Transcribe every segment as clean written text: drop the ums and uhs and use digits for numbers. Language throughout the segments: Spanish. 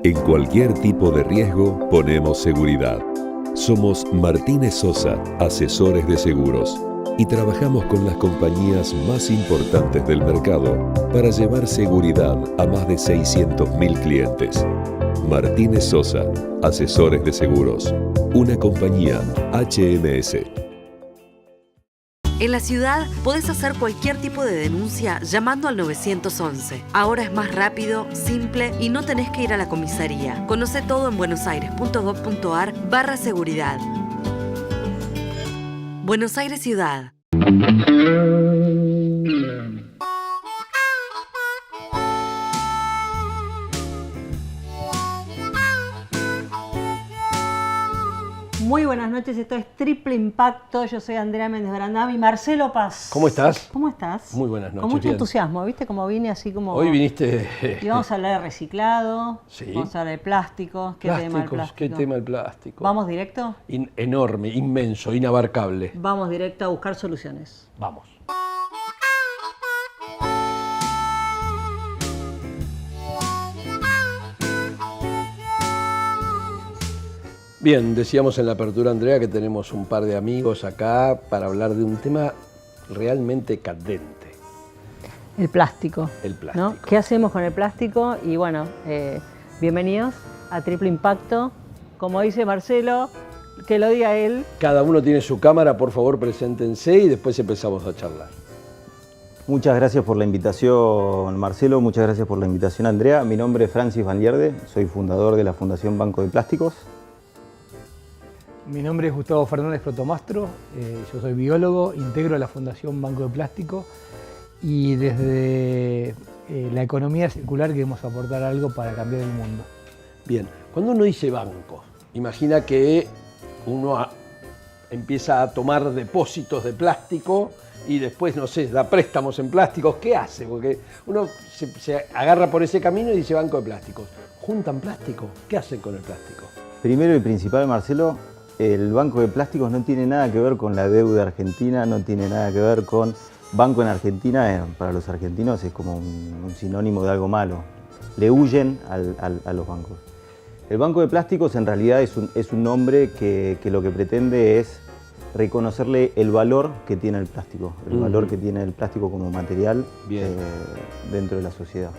En cualquier tipo de riesgo ponemos seguridad. Somos Martínez Sosa, asesores de seguros, y trabajamos con las compañías más importantes del mercado para llevar seguridad a más de 600.000 clientes. Martínez Sosa, asesores de seguros, una compañía HMS. En la ciudad podés hacer cualquier tipo de denuncia llamando al 911. Ahora es más rápido, simple y no tenés que ir a la comisaría. Conoce todo en buenosaires.gov.ar/seguridad. Buenos Aires Ciudad. Muy buenas noches, esto es Triple Impacto. Yo soy Andrea Méndez Brandam y Marcelo Paz. ¿Cómo estás? ¿Cómo estás? Muy buenas noches. Con mucho bien. entusiasmo, ¿viste? Como vine así como... Hoy viniste... Y vamos a hablar de reciclado, Sí. vamos a hablar de plásticos. ¿Qué tema el plástico? ¿Qué tema el plástico? ¿Vamos directo? Enorme, inmenso, inabarcable. Vamos directo a buscar soluciones. Vamos. Bien, decíamos en la apertura, Andrea, que tenemos un par de amigos acá para hablar de un tema realmente candente. El plástico. El plástico. ¿No? ¿Qué hacemos con el plástico? Y bueno, bienvenidos a Triple Impacto. Como dice Marcelo, que lo diga él. Cada uno tiene su cámara, por favor, preséntense y después empezamos a charlar. Muchas gracias por la invitación, Marcelo. Muchas gracias por la invitación, Andrea. Mi nombre es Francis Van Lierde, soy fundador de la Fundación Banco de Plásticos. Mi nombre es Gustavo Fernández Protomastro, yo soy biólogo, integro la Fundación Banco de Plástico y desde la economía circular queremos aportar algo para cambiar el mundo. Bien, cuando uno dice banco, imagina que uno empieza a tomar depósitos de plástico y después, no sé, da préstamos en plásticos. ¿Qué hace? Porque uno se agarra por ese camino y dice banco de plásticos. ¿Juntan plástico? ¿Qué hacen con el plástico? Primero y principal, Marcelo, el Banco de Plásticos no tiene nada que ver con la deuda argentina, no tiene nada que ver con banco en Argentina. Para los argentinos es como un sinónimo de algo malo. Le huyen a los bancos. El Banco de Plásticos en realidad es un nombre que lo que pretende es reconocerle el valor que tiene el plástico, el valor que tiene el plástico como material dentro de la sociedad.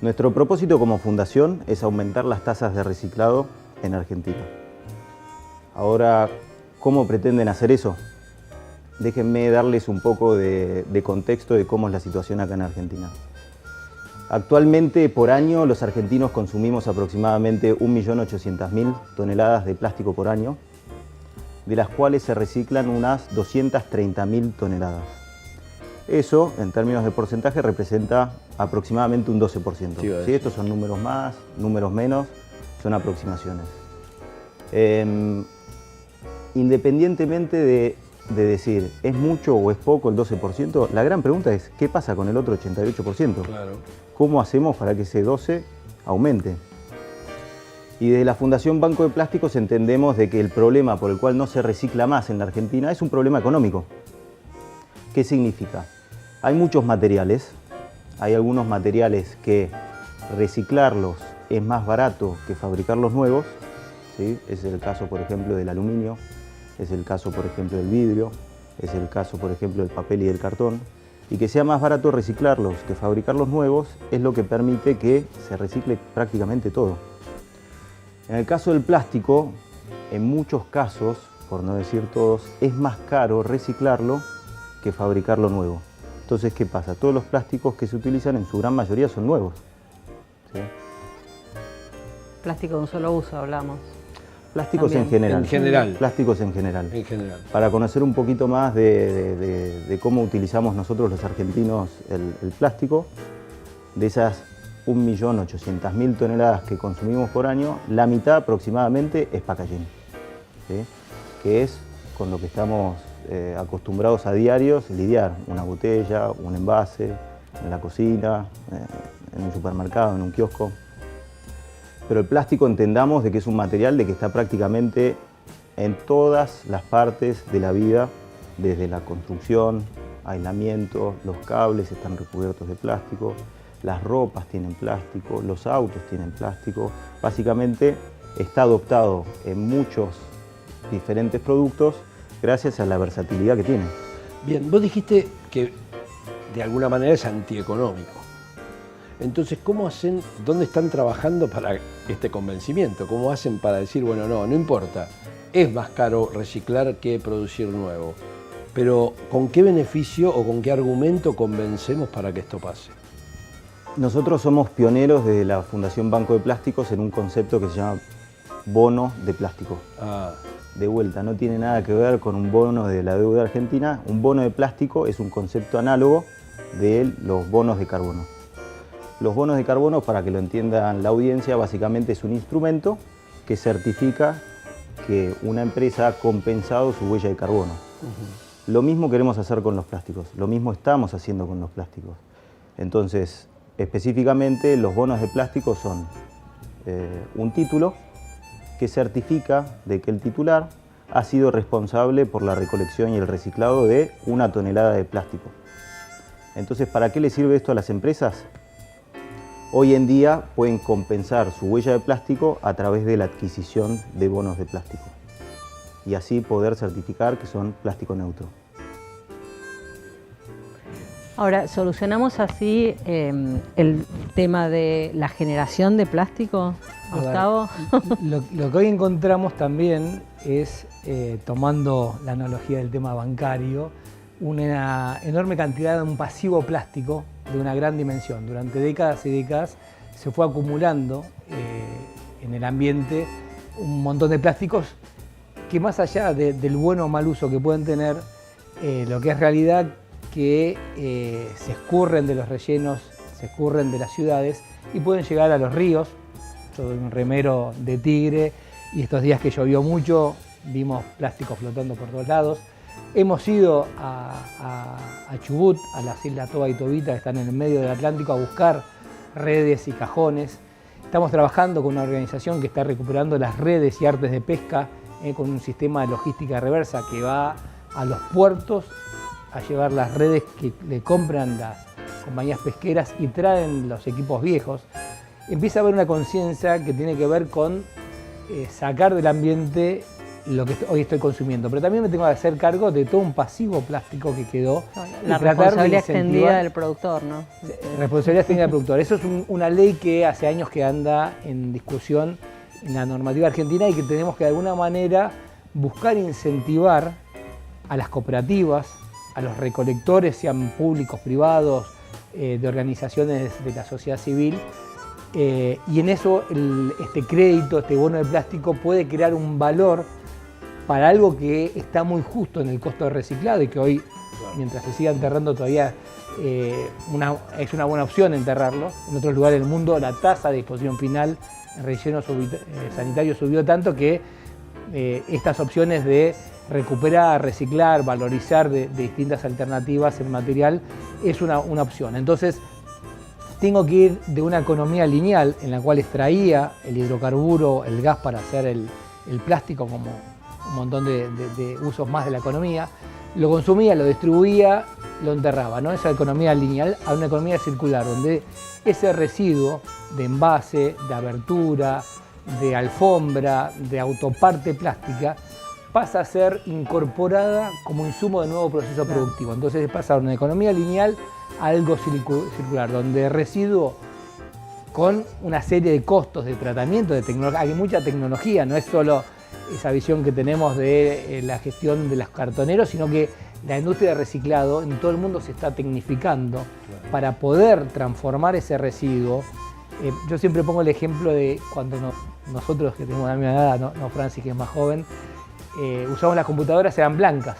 Nuestro propósito como fundación es aumentar las tasas de reciclado en Argentina. Ahora, ¿cómo pretenden hacer eso? Déjenme darles un poco de contexto de cómo es la situación acá en Argentina. Actualmente, por año, los argentinos consumimos aproximadamente 1.800.000 toneladas de plástico por año, de las cuales se reciclan unas 230.000 toneladas. Eso, en términos de porcentaje, representa aproximadamente un 12%. ¿Sí? Estos son números más, números menos, son aproximaciones. Independientemente de decir, ¿es mucho o es poco el 12%? La gran pregunta es, ¿qué pasa con el otro 88%? Claro. ¿Cómo hacemos para que ese 12 aumente? Y desde la Fundación Banco de Plásticos entendemos de que el problema por el cual no se recicla más en la Argentina es un problema económico. ¿Qué significa? Hay muchos materiales, hay algunos materiales que reciclarlos es más barato que fabricarlos nuevos, ¿sí? Es el caso, por ejemplo, del aluminio, es el caso, por ejemplo, del vidrio, es el caso, por ejemplo, del papel y del cartón. Y que sea más barato reciclarlos que fabricarlos nuevos es lo que permite que se recicle prácticamente todo. En el caso del plástico, en muchos casos, por no decir todos, es más caro reciclarlo que fabricarlo nuevo. Entonces, ¿qué pasa? Todos los plásticos que se utilizan en su gran mayoría son nuevos. ¿Sí? Plástico de un solo uso, hablamos. Plásticos También. en general. En general. Plásticos en general. En general. Para conocer un poquito más de cómo utilizamos nosotros los argentinos el plástico, de esas 1.800.000 toneladas que consumimos por año, la mitad aproximadamente es packaging, ¿sí? Que es con lo que estamos acostumbrados a diarios lidiar, una botella, un envase, en la cocina, en un supermercado, en un kiosco. Pero el plástico entendamos de que es un material de que está prácticamente en todas las partes de la vida, desde la construcción, aislamiento, los cables están recubiertos de plástico, las ropas tienen plástico, los autos tienen plástico. Básicamente está adoptado en muchos diferentes productos gracias a la versatilidad que tiene. Bien, vos dijiste que de alguna manera es antieconómico. Entonces, ¿cómo hacen, dónde están trabajando para este convencimiento? ¿Cómo hacen para decir, bueno, no importa, es más caro reciclar que producir nuevo? Pero, ¿con qué beneficio o con qué argumento convencemos para que esto pase? Nosotros somos pioneros de la Fundación Banco de Plásticos en un concepto que se llama bono de plástico. De vuelta, no tiene nada que ver con un bono de la deuda argentina. Un bono de plástico es un concepto análogo de los bonos de carbono. Los bonos de carbono, para que lo entiendan la audiencia, básicamente es un instrumento que certifica que una empresa ha compensado su huella de carbono. Lo mismo queremos hacer con los plásticos, lo mismo estamos haciendo con los plásticos. Entonces, específicamente, los bonos de plástico son un título que certifica de que el titular ha sido responsable por la recolección y el reciclado de 1 tonelada de plástico. Entonces, ¿para qué le sirve esto a las empresas? Hoy en día pueden compensar su huella de plástico a través de la adquisición de bonos de plástico y así poder certificar que son plástico neutro. Ahora, ¿solucionamos así el tema de la generación de plástico, Gustavo? Lo que hoy encontramos también es, tomando la analogía del tema bancario, una enorme cantidad de un pasivo plástico de una gran dimensión. Durante décadas y décadas se fue acumulando en el ambiente un montón de plásticos que, más allá del bueno o mal uso que pueden tener, lo que es realidad que se escurren de los rellenos, se escurren de las ciudades y pueden llegar a los ríos. Yo soy un remero de Tigre y estos días que llovió mucho vimos plásticos flotando por todos lados. Hemos ido a Chubut, a las islas Toba y Tobita, que están en el medio del Atlántico, a buscar redes y cajones. Estamos trabajando con una organización que está recuperando las redes y artes de pesca con un sistema de logística reversa que va a los puertos a llevar las redes que le compran las compañías pesqueras y traen los equipos viejos. Empieza a haber una conciencia que tiene que ver con sacar del ambiente lo que hoy estoy consumiendo, pero también me tengo que hacer cargo de todo un pasivo plástico que quedó. La responsabilidad extendida del productor, ¿no? Responsabilidad extendida del productor. Eso es una ley que hace años que anda en discusión en la normativa argentina y que tenemos que de alguna manera buscar incentivar a las cooperativas, a los recolectores, sean públicos, privados, de organizaciones de la sociedad civil, y en eso este crédito, este bono de plástico puede crear un valor para algo que está muy justo en el costo de reciclado y que hoy, mientras se siga enterrando todavía, es una buena opción enterrarlo. En otros lugares del mundo la tasa de disposición final en rellenos sanitarios subió tanto que estas opciones de recuperar, reciclar, valorizar de distintas alternativas el material es una opción. Entonces, tengo que ir de una economía lineal en la cual extraía el hidrocarburo, el gas para hacer el plástico como un montón de usos más de la economía, lo consumía, lo distribuía, lo enterraba, ¿no? Esa economía lineal a una economía circular, donde ese residuo de envase, de abertura, de alfombra, de autoparte plástica, pasa a ser incorporada como insumo de nuevo proceso productivo. Entonces es pasar de una economía lineal a algo circular, donde residuo con una serie de costos de tratamiento, de tecnología, hay mucha tecnología, no es solo esa visión que tenemos de la gestión de los cartoneros, sino que la industria de reciclado en todo el mundo se está tecnificando para poder transformar ese residuo. Yo siempre pongo el ejemplo de cuando nosotros, que tenemos la misma edad, no Francis, que es más joven, usamos las computadoras, eran blancas,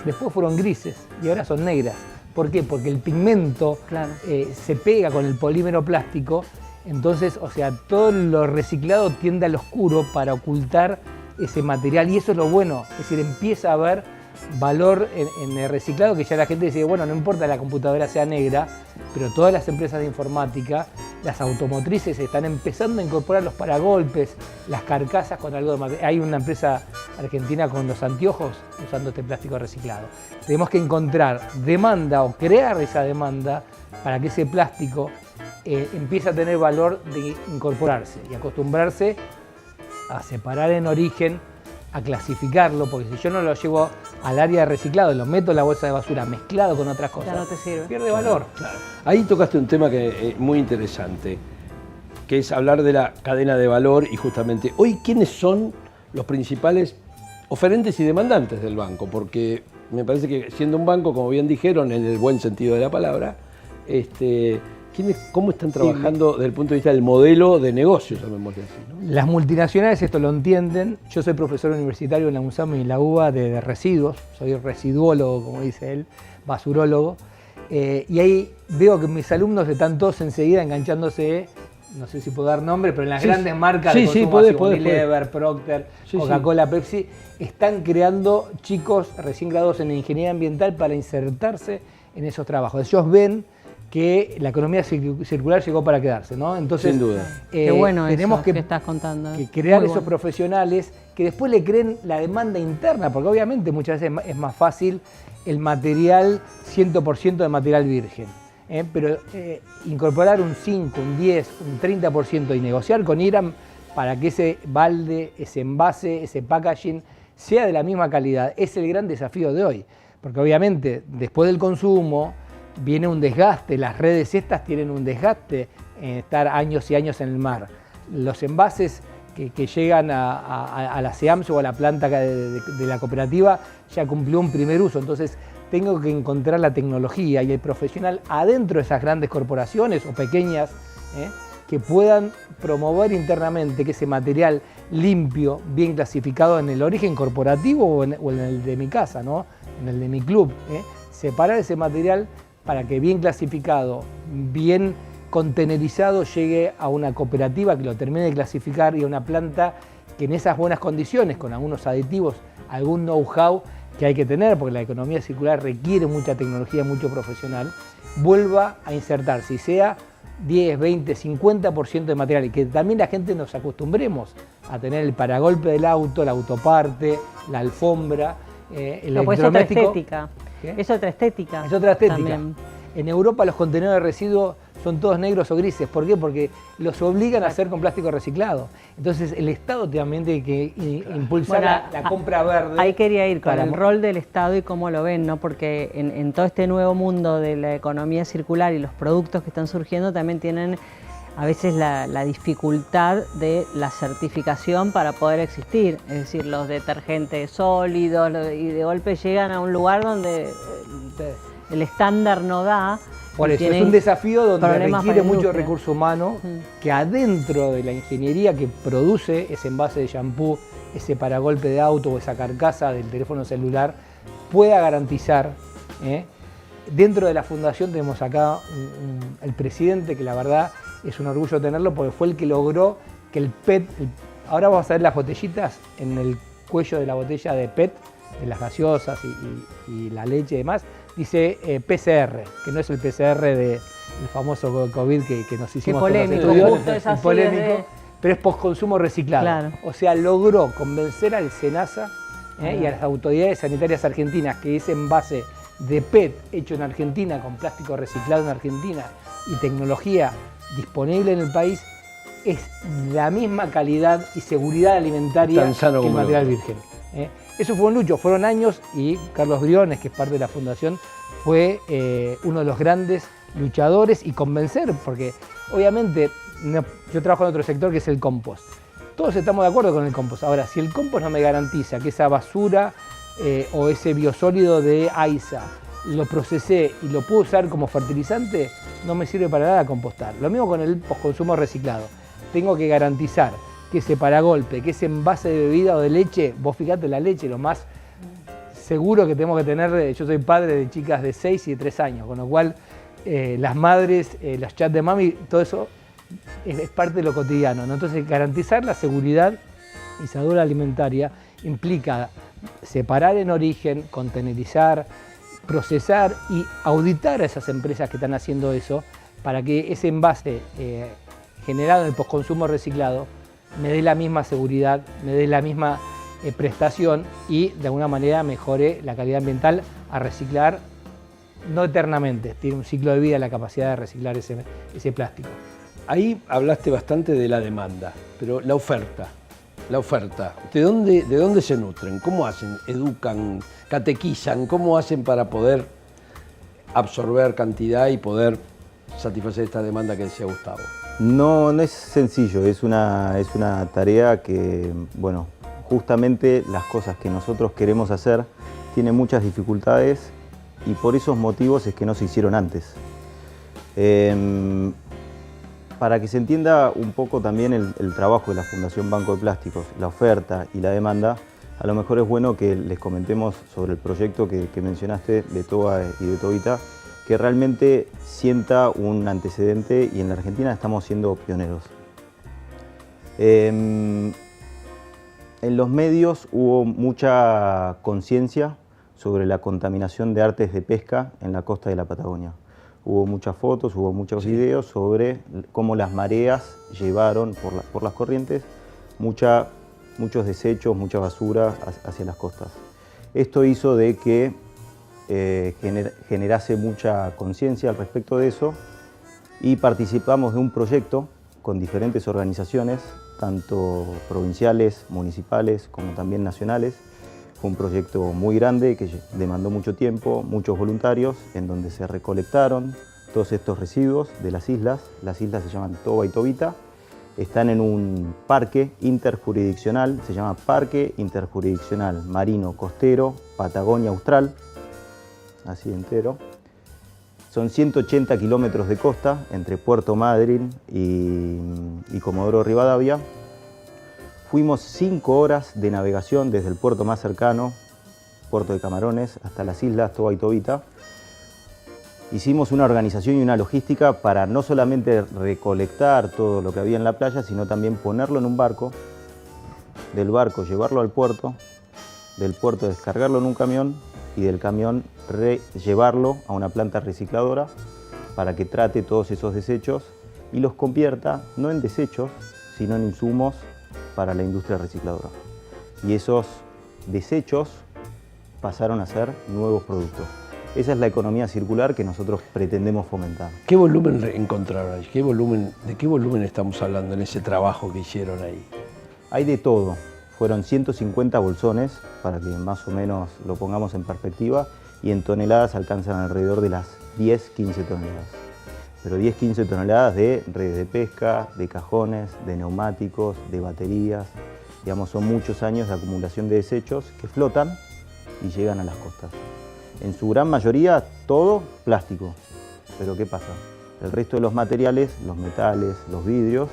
después fueron grises y ahora son negras. ¿Por qué? Porque el pigmento se pega con el polímero plástico, entonces, o sea, todo lo reciclado tiende al oscuro para ocultar ese material y eso es lo bueno, es decir, empieza a haber valor en el reciclado, que ya la gente dice, bueno, no importa que la computadora sea negra, pero todas las empresas de informática, las automotrices están empezando a incorporar los paragolpes, las carcasas con algo de material. Hay una empresa argentina con los anteojos usando este plástico reciclado. Tenemos que encontrar demanda o crear esa demanda para que ese plástico empieza a tener valor de incorporarse y acostumbrarse a separar en origen, a clasificarlo, porque si yo no lo llevo al área de reciclado, lo meto en la bolsa de basura mezclado con otras cosas, Ya no te sirve. pierde valor. Claro. Ahí tocaste un tema que es muy interesante, que es hablar de la cadena de valor y justamente hoy quiénes son los principales oferentes y demandantes del banco, porque me parece que siendo un banco, como bien dijeron, en el buen sentido de la palabra, ¿cómo están trabajando desde el punto de vista del modelo de negocio, llamémosle así, ¿no? Las multinacionales esto lo entienden. Yo soy profesor universitario en la UNSAM y en la UBA de residuos, soy residuólogo, como dice él, basurólogo, y ahí veo que mis alumnos están todos enseguida enganchándose, no sé si puedo dar nombre, pero en las grandes marcas de consumo, Unilever, Procter, Coca-Cola, Pepsi, están creando chicos recién graduados en ingeniería ambiental para insertarse en esos trabajos. Ellos ven que la economía circular llegó para quedarse, ¿no? Entonces, sin duda. Qué bueno tenemos eso que estás contando. que crear Muy esos bueno. profesionales que después le creen la demanda interna, porque obviamente muchas veces es más fácil el material 100% de material virgen. Pero incorporar un 5, un 10, un 30% y negociar con IRAM para que ese balde, ese envase, ese packaging sea de la misma calidad, es el gran desafío de hoy. Porque obviamente después del consumo viene un desgaste, las redes estas tienen un desgaste en estar años y años en el mar. Los envases que llegan a la SEAMS o a la planta de la cooperativa ya cumplió un primer uso, entonces tengo que encontrar la tecnología y el profesional adentro de esas grandes corporaciones o pequeñas que puedan promover internamente que ese material limpio, bien clasificado en el origen corporativo o en el de mi casa, ¿no? En el de mi club, separar ese material para que bien clasificado, bien contenerizado llegue a una cooperativa que lo termine de clasificar y a una planta que en esas buenas condiciones, con algunos aditivos, algún know-how que hay que tener, porque la economía circular requiere mucha tecnología, mucho profesional, vuelva a insertarse y sea 10, 20, 50% de material y que también la gente nos acostumbremos a tener el paragolpe del auto, la autoparte, la alfombra, el Pues electrodoméstico. es otra estética. ¿Qué? Es otra estética. Es otra estética. También. En Europa los contenedores de residuos son todos negros o grises. ¿Por qué? Porque los obligan a hacer con plástico reciclado. Entonces el Estado también tiene que impulsar la compra verde. Ahí quería ir con para el rol del Estado y cómo lo ven, ¿no? Porque en todo este nuevo mundo de la economía circular y los productos que están surgiendo también tienen a veces la dificultad de la certificación para poder existir. Es decir, los detergentes sólidos y de golpe llegan a un lugar donde el estándar no da. Por eso, es un desafío donde requiere mucho recurso humano que adentro de la ingeniería que produce ese envase de shampoo, ese paragolpe de auto o esa carcasa del teléfono celular, pueda garantizar. Dentro de la fundación tenemos acá el presidente, que la verdad es un orgullo tenerlo porque fue el que logró que el PET, ahora vamos a ver las botellitas en el cuello de la botella de PET, de las gaseosas y la leche y demás, dice PCR, que no es el PCR del famoso COVID que nos hicimos Qué polémico, todos los justo es estudios, así, polémico, pero es postconsumo reciclado. Claro. O sea, logró convencer al SENASA y a las autoridades sanitarias argentinas que ese envase de PET hecho en Argentina, con plástico reciclado en Argentina y tecnología disponible en el país, es la misma calidad y seguridad alimentaria que el material virgen. Eso fue un lucho, fueron años y Carlos Briones, que es parte de la fundación, fue uno de los grandes luchadores y convencer, porque obviamente yo trabajo en otro sector que es el compost. Todos estamos de acuerdo con el compost. Ahora, si el compost no me garantiza que esa basura o ese biosólido de AISA lo procesé y lo puedo usar como fertilizante, no me sirve para nada compostar. Lo mismo con el postconsumo reciclado. Tengo que garantizar que ese paragolpe, que ese envase de bebida o de leche, vos fijate la leche, lo más seguro que tenemos que tener, yo soy padre de chicas de 6 y de 3 años, con lo cual las madres, los chats de mami, todo eso es parte de lo cotidiano, ¿no? Entonces garantizar la seguridad y salud alimentaria implica separar en origen, contenerizar, procesar y auditar a esas empresas que están haciendo eso para que ese envase generado en el postconsumo reciclado me dé la misma seguridad, me dé la misma prestación y de alguna manera mejore la calidad ambiental a reciclar no eternamente, tiene un ciclo de vida la capacidad de reciclar ese plástico. Ahí hablaste bastante de la demanda, pero la oferta, ¿de dónde se nutren? ¿Cómo hacen? ¿Educan? ¿Catequizan? ¿Cómo hacen para poder absorber cantidad y poder satisfacer esta demanda que decía Gustavo? No es sencillo, es una tarea que, bueno, justamente las cosas que nosotros queremos hacer tienen muchas dificultades y por esos motivos es que no se hicieron antes. Para que se entienda un poco también el trabajo de la Fundación Banco de Plásticos, la oferta y la demanda, a lo mejor es bueno que les comentemos sobre el proyecto que mencionaste de TOBA y de TOBITA, que realmente sienta un antecedente y en la Argentina estamos siendo pioneros. En los medios hubo mucha conciencia sobre la contaminación de artes de pesca en la costa de la Patagonia. Hubo muchas fotos, hubo muchos videos sobre cómo las mareas llevaron por las corrientes muchos desechos, mucha basura hacia las costas. Esto hizo de que generase mucha conciencia al respecto de eso y participamos de un proyecto con diferentes organizaciones, tanto provinciales, municipales, como también nacionales. Fue un proyecto muy grande que demandó mucho tiempo, muchos voluntarios, en donde se recolectaron todos estos residuos de las islas. Las islas se llaman Toba y Tobita, están en un parque interjurisdiccional, se llama Parque Interjurisdiccional Marino Costero Patagonia Austral, así entero. Son 180 kilómetros de costa entre Puerto Madryn y Comodoro Rivadavia. Fuimos 5 horas de navegación desde el puerto más cercano, Puerto de Camarones, hasta las islas Toba y Tobita. Hicimos una organización y una logística para no solamente recolectar todo lo que había en la playa, sino también ponerlo en un barco, del barco llevarlo al puerto, del puerto descargarlo en un camión y del camión llevarlo a una planta recicladora para que trate todos esos desechos y los convierta no en desechos, sino en insumos para la industria recicladora. Y esos desechos pasaron a ser nuevos productos. Esa es la economía circular que nosotros pretendemos fomentar. ¿Qué volumen encontraron ahí? ¿De qué volumen estamos hablando en ese trabajo que hicieron ahí? Hay de todo. Fueron 150 bolsones, para que más o menos lo pongamos en perspectiva, y en toneladas alcanzan alrededor de las 10-15 toneladas. Pero 10-15 toneladas de redes de pesca, de cajones, de neumáticos, de baterías. Digamos, son muchos años de acumulación de desechos que flotan y llegan a las costas. En su gran mayoría, todo plástico. Pero ¿qué pasa? El resto de los materiales, los metales, los vidrios,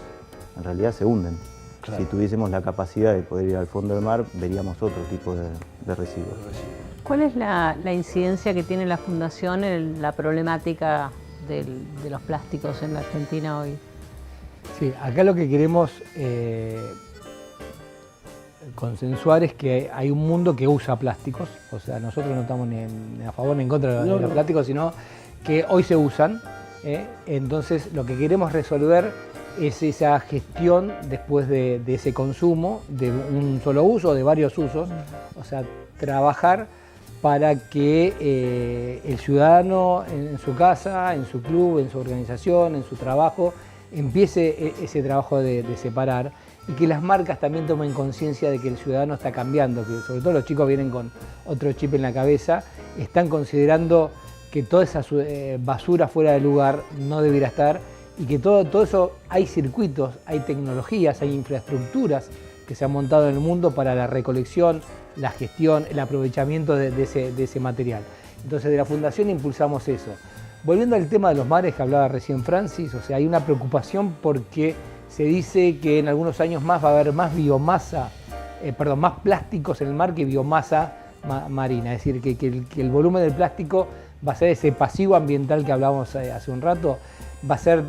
en realidad se hunden. Claro. Si tuviésemos la capacidad de poder ir al fondo del mar, veríamos otro tipo de residuos. ¿Cuál es la incidencia que tiene la Fundación en la problemática de los plásticos en la Argentina hoy? Sí, acá lo que queremos consensuar es que hay un mundo que usa plásticos, o sea, nosotros no estamos ni a favor ni en contra de los plásticos, sino que hoy se usan. Entonces lo que queremos resolver es esa gestión después de ese consumo, de un solo uso o de varios usos, o sea, trabajar para que el ciudadano en su casa, en su club, en su organización, en su trabajo, empiece ese trabajo de separar y que las marcas también tomen conciencia de que el ciudadano está cambiando, que sobre todo los chicos vienen con otro chip en la cabeza, están considerando que toda esa basura fuera de lugar no debiera estar y que todo eso, hay circuitos, hay tecnologías, hay infraestructuras que se han montado en el mundo para la recolección, la gestión, el aprovechamiento de ese material. Entonces de la Fundación impulsamos eso. Volviendo al tema de los mares que hablaba recién Francis, o sea, hay una preocupación porque se dice que en algunos años más va a haber más biomasa, más plásticos en el mar que biomasa marina, es decir, que el volumen del plástico va a ser ese pasivo ambiental que hablábamos hace un rato, va a ser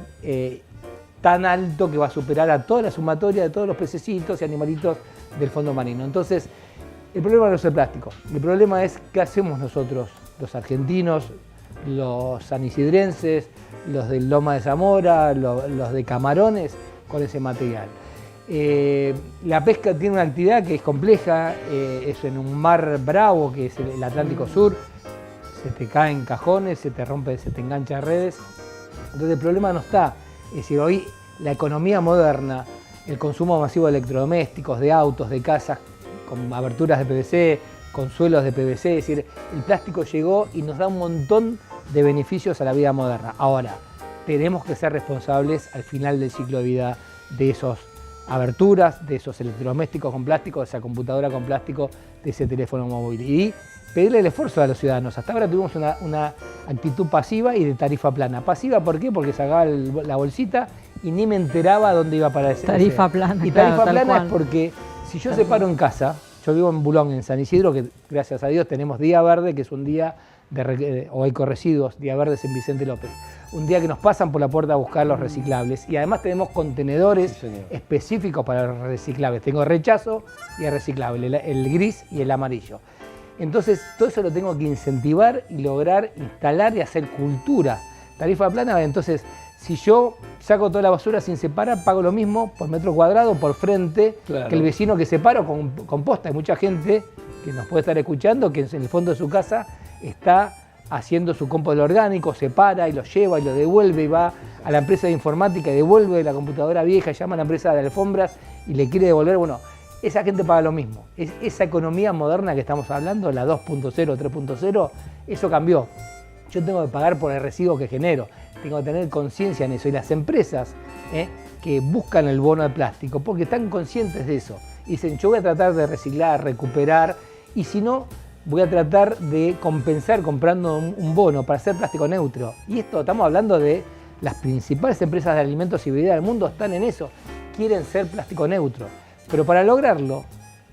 tan alto que va a superar a toda la sumatoria de todos los pececitos y animalitos del fondo marino. Entonces, el problema no es el plástico, el problema es qué hacemos nosotros, los argentinos, los sanisidrenses, los de Loma de Zamora, los de Camarones, con ese material. La pesca tiene una actividad que es compleja, es en un mar bravo que es el Atlántico Sur, se te caen cajones, se te rompe, se te engancha redes. Entonces el problema no está. Es decir, hoy la economía moderna, el consumo masivo de electrodomésticos, de autos, de casas, con aberturas de PVC, con suelos de PVC, es decir, el plástico llegó y nos da un montón de beneficios a la vida moderna. Ahora, tenemos que ser responsables al final del ciclo de vida de esas aberturas, de esos electrodomésticos con plástico, de esa computadora con plástico, de ese teléfono móvil. Y pedirle el esfuerzo a los ciudadanos. Hasta ahora tuvimos una actitud pasiva y de tarifa plana. Pasiva, ¿por qué? Porque sacaba la bolsita y ni me enteraba dónde iba para ese. Tarifa plana. Y claro, tarifa plana cual. es porque si yo separo en casa, yo vivo en Bulón, en San Isidro, que gracias a Dios tenemos Día Verde, que es un día o ecorresiduos, Día Verde es en Vicente López. Un día que nos pasan por la puerta a buscar los reciclables y además tenemos contenedores específicos para los reciclables. Tengo rechazo y el reciclable, el gris y el amarillo. Entonces todo eso lo tengo que incentivar y lograr instalar y hacer cultura. Tarifa plana, entonces si yo saco toda la basura sin separar, pago lo mismo por metro cuadrado, por frente, claro, que el vecino que separo con composta. Hay mucha gente que nos puede estar escuchando que en el fondo de su casa está haciendo su compost orgánico, separa y lo lleva y lo devuelve y va a la empresa de informática y devuelve la computadora vieja, llama a la empresa de alfombras y le quiere devolver. Bueno, esa gente paga lo mismo. Esa economía moderna que estamos hablando, la 2.0, 3.0, eso cambió. Yo tengo que pagar por el residuo que genero, tengo que tener conciencia en eso. Y las empresas que buscan el bono de plástico, porque están conscientes de eso, y dicen, yo voy a tratar de reciclar, recuperar, y si no, voy a tratar de compensar comprando un bono para hacer plástico neutro. Y esto, estamos hablando de las principales empresas de alimentos y bebidas del mundo, están en eso, quieren ser plástico neutro. Pero para lograrlo,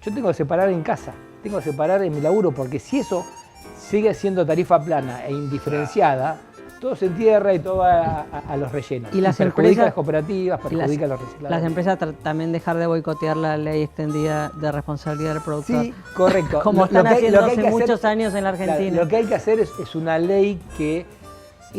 yo tengo que separar en casa, tengo que separar en mi laburo, porque si eso sigue siendo tarifa plana e indiferenciada, todo se entierra y todo va a los rellenos. Y las perjudica empresas, a las cooperativas, perjudica a los recicladores. Las empresas también dejar de boicotear la ley extendida de responsabilidad del productor. Sí, correcto. Como están haciendo hace muchos años en la Argentina. Claro, lo que hay que hacer es una ley que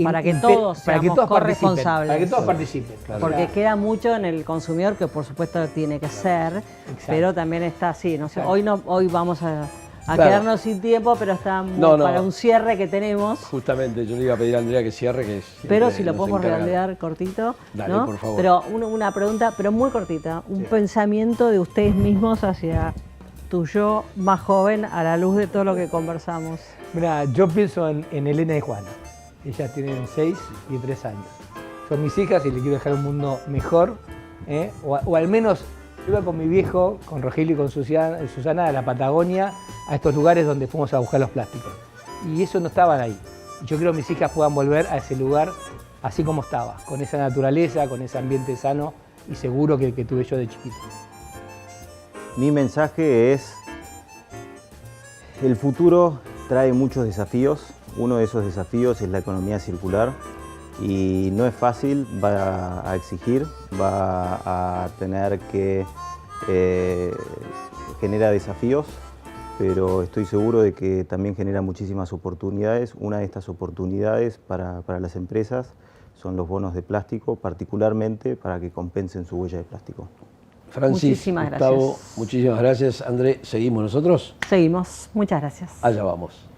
para que todos seamos corresponsables. Para que todos participen. Claro. Porque queda mucho en el consumidor, que por supuesto tiene que ser, exacto, pero también está así. No sé, claro, hoy vamos a claro, quedarnos sin tiempo, pero está para un cierre que tenemos. Justamente, yo le iba a pedir a Andrea que cierre, que pero si lo podemos redondear cortito. Dale, ¿no? por favor. Pero una pregunta, pero muy cortita, un pensamiento de ustedes mismos hacia tu yo más joven a la luz de todo lo que conversamos. Mira, yo pienso en Elena y Juana. Ellas tienen 6 y 3 años. Son mis hijas y les quiero dejar un mundo mejor, o al menos yo iba con mi viejo, con Rogelio y con Susana a la Patagonia, a estos lugares donde fuimos a buscar los plásticos. Y eso no estaban ahí. Yo creo que mis hijas puedan volver a ese lugar así como estaba, con esa naturaleza, con ese ambiente sano y seguro que tuve yo de chiquito. Mi mensaje es, el futuro trae muchos desafíos. Uno de esos desafíos es la economía circular y no es fácil, va a exigir, va a tener que genera desafíos, pero estoy seguro de que también genera muchísimas oportunidades. Una de estas oportunidades para las empresas son los bonos de plástico, particularmente para que compensen su huella de plástico. Francis, muchísimas Gustavo, gracias. Muchísimas gracias. André, ¿seguimos nosotros? Seguimos, muchas gracias. Allá vamos.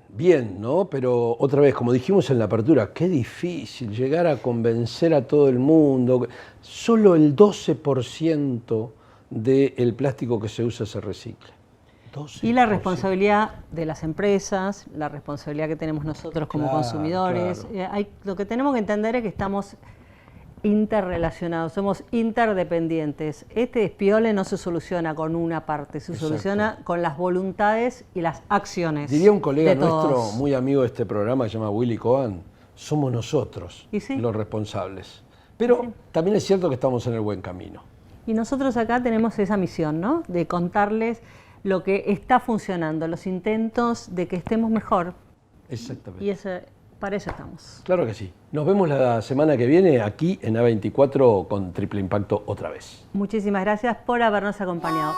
Bien, ¿no? Pero otra vez, como dijimos en la apertura, qué difícil llegar a convencer a todo el mundo. Solo el 12% del plástico que se usa se recicla. 12%. Y la responsabilidad de las empresas, la responsabilidad que tenemos nosotros como consumidores. Claro. Lo que tenemos que entender es que estamos interrelacionados, somos interdependientes. Este despiole no se soluciona con una parte, se soluciona con las voluntades y las acciones. Diría un colega nuestro, todos. muy amigo de este programa, se llama Willy Cohen, somos nosotros sí, los responsables. Pero también es cierto que estamos en el buen camino. Y nosotros acá tenemos esa misión, ¿no? De contarles lo que está funcionando, los intentos de que estemos mejor. Exactamente. Y para eso estamos. Claro que sí. Nos vemos la semana que viene aquí en A24 con Triple Impacto otra vez. Muchísimas gracias por habernos acompañado.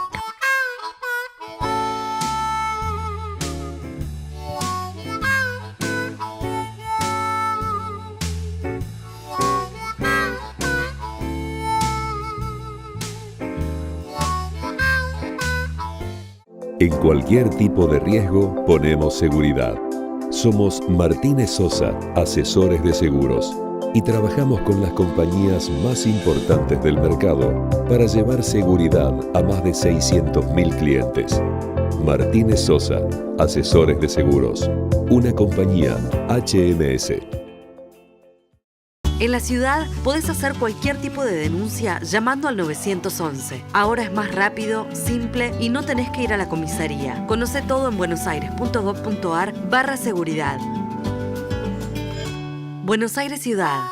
En cualquier tipo de riesgo ponemos seguridad. Somos Martínez Sosa, asesores de seguros, y trabajamos con las compañías más importantes del mercado para llevar seguridad a más de 600.000 clientes. Martínez Sosa, asesores de seguros, una compañía HMS. En la ciudad podés hacer cualquier tipo de denuncia llamando al 911. Ahora es más rápido, simple y no tenés que ir a la comisaría. Conoce todo en buenosaires.gov.ar/seguridad. Buenos Aires Ciudad.